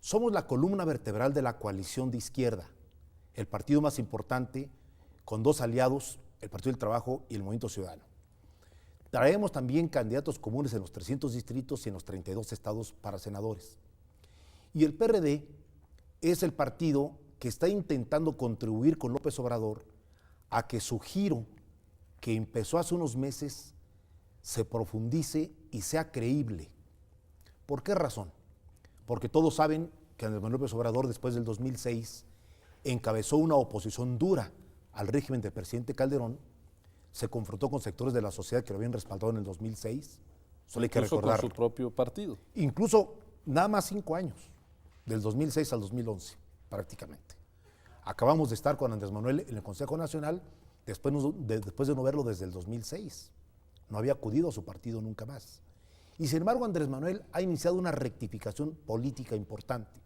Somos la columna vertebral de la coalición de izquierda, el partido más importante con dos aliados, el Partido del Trabajo y el Movimiento Ciudadano. Traemos también candidatos comunes en los 300 distritos y en los 32 estados para senadores. Y el PRD es el partido que está intentando contribuir con López Obrador a que su giro, que empezó hace unos meses, se profundice y sea creíble. ¿Por qué razón? Porque todos saben que Andrés Manuel López Obrador, después del 2006, encabezó una oposición dura al régimen del presidente Calderón, se confrontó con sectores de la sociedad que lo habían respaldado en el 2006. Solo hay que recordar. Con su propio partido. Incluso nada más 5 años, del 2006 al 2011, prácticamente. Acabamos de estar con Andrés Manuel en el Consejo Nacional después de no verlo desde el 2006. No había acudido a su partido nunca más. Y sin embargo, Andrés Manuel ha iniciado una rectificación política importante.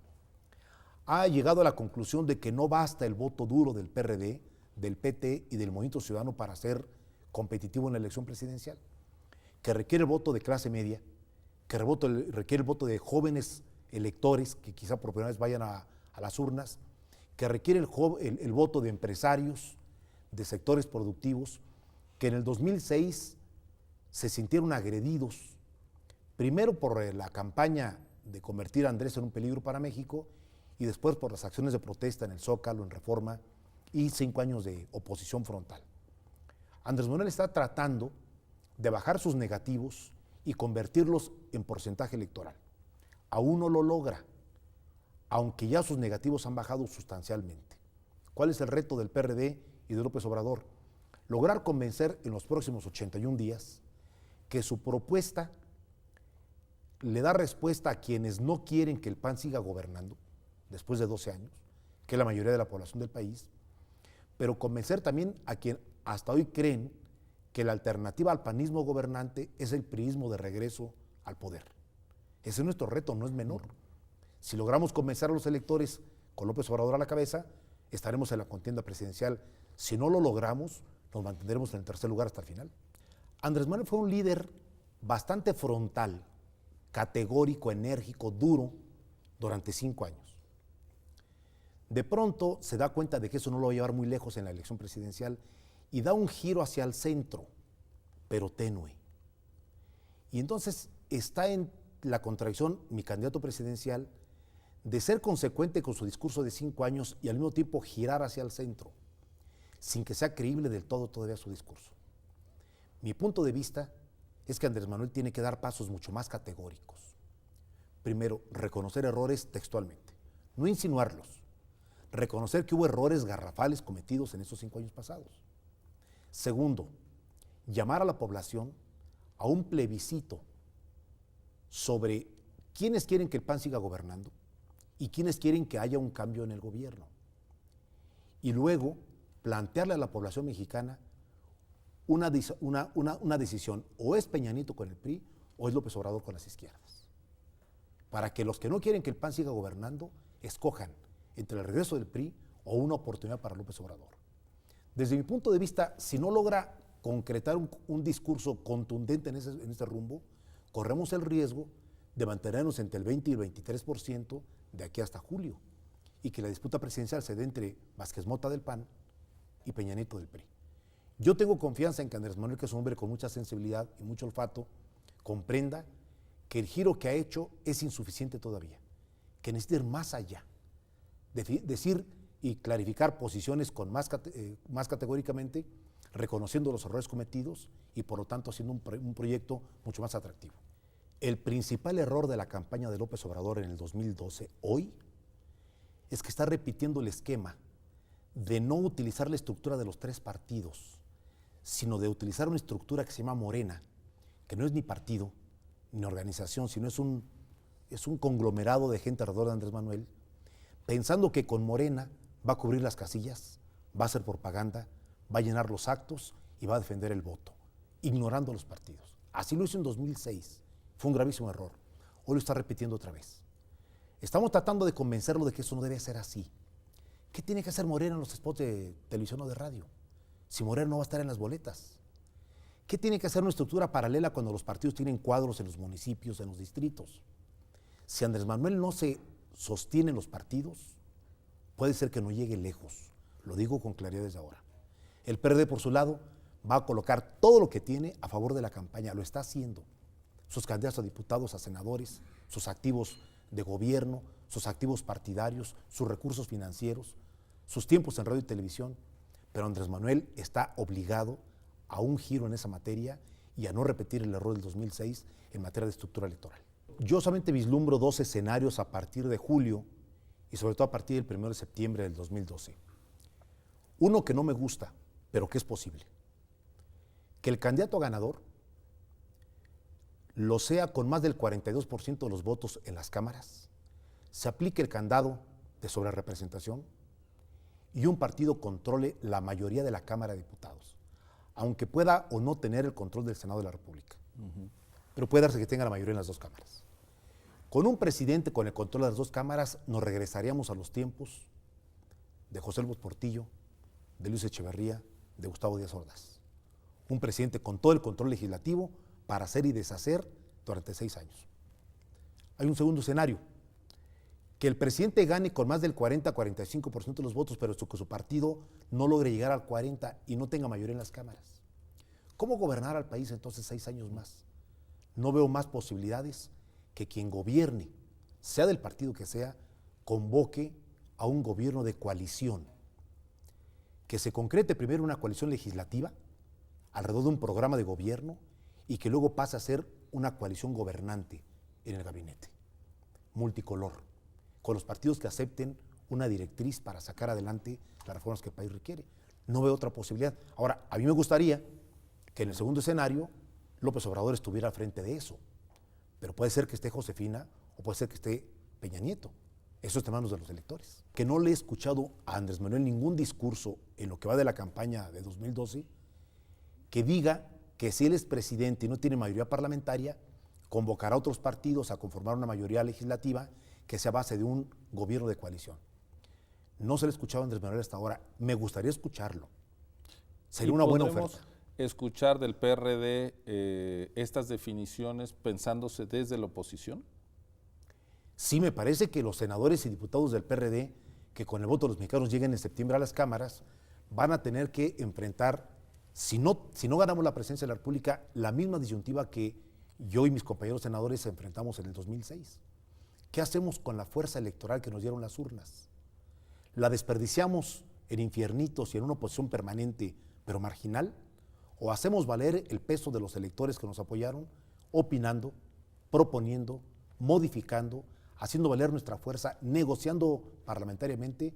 Ha llegado a la conclusión de que no basta el voto duro del PRD, del PT y del Movimiento Ciudadano para ser competitivo en la elección presidencial, que requiere el voto de clase media, que requiere el voto de jóvenes electores que quizá por primera vez vayan a las urnas, que requiere el voto de empresarios, de sectores productivos, que en el 2006 se sintieron agredidos, primero por la campaña de convertir a Andrés en un peligro para México y después por las acciones de protesta en el Zócalo, en Reforma y 5 años de oposición frontal. Andrés Manuel está tratando de bajar sus negativos y convertirlos en porcentaje electoral. Aún no lo logra, aunque ya sus negativos han bajado sustancialmente. ¿Cuál es el reto del PRD y de López Obrador? Lograr convencer en los próximos 81 días que su propuesta le da respuesta a quienes no quieren que el PAN siga gobernando después de 12 años, que es la mayoría de la población del país, pero convencer también a quien hasta hoy creen que la alternativa al panismo gobernante es el priismo de regreso al poder. Ese es nuestro reto, no es menor. Si logramos convencer a los electores con López Obrador a la cabeza, estaremos en la contienda presidencial. Si no lo logramos, nos mantendremos en el tercer lugar hasta el final. Andrés Manuel fue un líder bastante frontal, categórico, enérgico, duro, durante 5 años. De pronto se da cuenta de que eso no lo va a llevar muy lejos en la elección presidencial y da un giro hacia el centro, pero tenue. Y entonces está en la contradicción, mi candidato presidencial, de ser consecuente con su discurso de 5 años y al mismo tiempo girar hacia el centro, sin que sea creíble del todo todavía su discurso. Mi punto de vista es que Andrés Manuel tiene que dar pasos mucho más categóricos. Primero, reconocer errores textualmente, no insinuarlos. Reconocer que hubo errores garrafales cometidos en esos 5 años pasados. Segundo, llamar a la población a un plebiscito sobre quiénes quieren que el PAN siga gobernando y quiénes quieren que haya un cambio en el gobierno. Y luego plantearle a la población mexicana una decisión, o es Peña Nieto con el PRI o es López Obrador con las izquierdas. Para que los que no quieren que el PAN siga gobernando escojan entre el regreso del PRI o una oportunidad para López Obrador. Desde mi punto de vista, si no logra concretar un discurso contundente en ese rumbo, corremos el riesgo de mantenernos entre el 20 y el 23% de aquí hasta julio y que la disputa presidencial se dé entre Vázquez Mota del PAN y Peña Nieto del PRI. Yo tengo confianza en que Andrés Manuel, que es un hombre con mucha sensibilidad y mucho olfato, comprenda que el giro que ha hecho es insuficiente todavía, que necesita ir más allá, decir y clarificar posiciones con más categóricamente, reconociendo los errores cometidos y por lo tanto haciendo un proyecto mucho más atractivo. El principal error de la campaña de López Obrador en el 2012, hoy, es que está repitiendo el esquema de no utilizar la estructura de los 3 partidos, sino de utilizar una estructura que se llama Morena, que no es ni partido, ni organización, sino es un conglomerado de gente alrededor de Andrés Manuel, pensando que con Morena va a cubrir las casillas, va a hacer propaganda, va a llenar los actos y va a defender el voto, ignorando los partidos. Así lo hizo en 2006, fue un gravísimo error. Hoy lo está repitiendo otra vez. Estamos tratando de convencerlo de que eso no debe ser así. ¿Qué tiene que hacer Morena en los spots de televisión o de radio? Si Morena no va a estar en las boletas. ¿Qué tiene que hacer una estructura paralela cuando los partidos tienen cuadros en los municipios, en los distritos? Si Andrés Manuel no se sostienen los partidos, puede ser que no llegue lejos. Lo digo con claridad desde ahora. El PRD, por su lado, va a colocar todo lo que tiene a favor de la campaña. Lo está haciendo. Sus candidatos a diputados, a senadores, sus activos de gobierno, sus activos partidarios, sus recursos financieros, sus tiempos en radio y televisión. Pero Andrés Manuel está obligado a un giro en esa materia y a no repetir el error del 2006 en materia de estructura electoral. Yo solamente vislumbro dos escenarios a partir de julio y sobre todo a partir del 1 de septiembre del 2012. Uno que no me gusta, pero que es posible. Que el candidato ganador lo sea con más del 42% de los votos en las cámaras, se aplique el candado de sobrerepresentación y un partido controle la mayoría de la Cámara de Diputados, aunque pueda o no tener el control del Senado de la República. Pero puede darse que tenga la mayoría en las dos cámaras. Con un presidente con el control de las dos cámaras nos regresaríamos a los tiempos de José Luis Portillo, de Luis Echeverría, de Gustavo Díaz Ordaz. Un presidente con todo el control legislativo para hacer y deshacer durante 6 años. Hay un segundo escenario, que el presidente gane con más del 40-45% de los votos, pero que su partido no logre llegar al 40% y no tenga mayoría en las cámaras. ¿Cómo gobernar al país entonces 6 años más? No veo más posibilidades que quien gobierne, sea del partido que sea, convoque a un gobierno de coalición, que se concrete primero una coalición legislativa alrededor de un programa de gobierno y que luego pase a ser una coalición gobernante en el gabinete, multicolor, con los partidos que acepten una directriz para sacar adelante las reformas que el país requiere. No veo otra posibilidad. Ahora, a mí me gustaría que en el segundo escenario López Obrador estuviera al frente de eso, pero puede ser que esté Josefina o puede ser que esté Peña Nieto. Eso está en manos de los electores. Que no le he escuchado a Andrés Manuel ningún discurso en lo que va de la campaña de 2012 que diga que si él es presidente y no tiene mayoría parlamentaria, convocará a otros partidos a conformar una mayoría legislativa que sea a base de un gobierno de coalición. No se le ha escuchado a Andrés Manuel hasta ahora. Me gustaría escucharlo. Sería una buena oferta. ¿Escuchar del PRD estas definiciones pensándose desde la oposición? Sí, me parece que los senadores y diputados del PRD, que con el voto de los mexicanos lleguen en septiembre a las cámaras, van a tener que enfrentar, si no ganamos la presidencia de la República, la misma disyuntiva que yo y mis compañeros senadores enfrentamos en el 2006. ¿Qué hacemos con la fuerza electoral que nos dieron las urnas? ¿La desperdiciamos en infiernitos y en una oposición permanente, pero marginal? ¿O hacemos valer el peso de los electores que nos apoyaron, opinando, proponiendo, modificando, haciendo valer nuestra fuerza, negociando parlamentariamente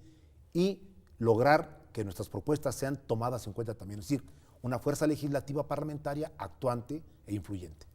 y lograr que nuestras propuestas sean tomadas en cuenta también? Es decir, una fuerza legislativa parlamentaria actuante e influyente.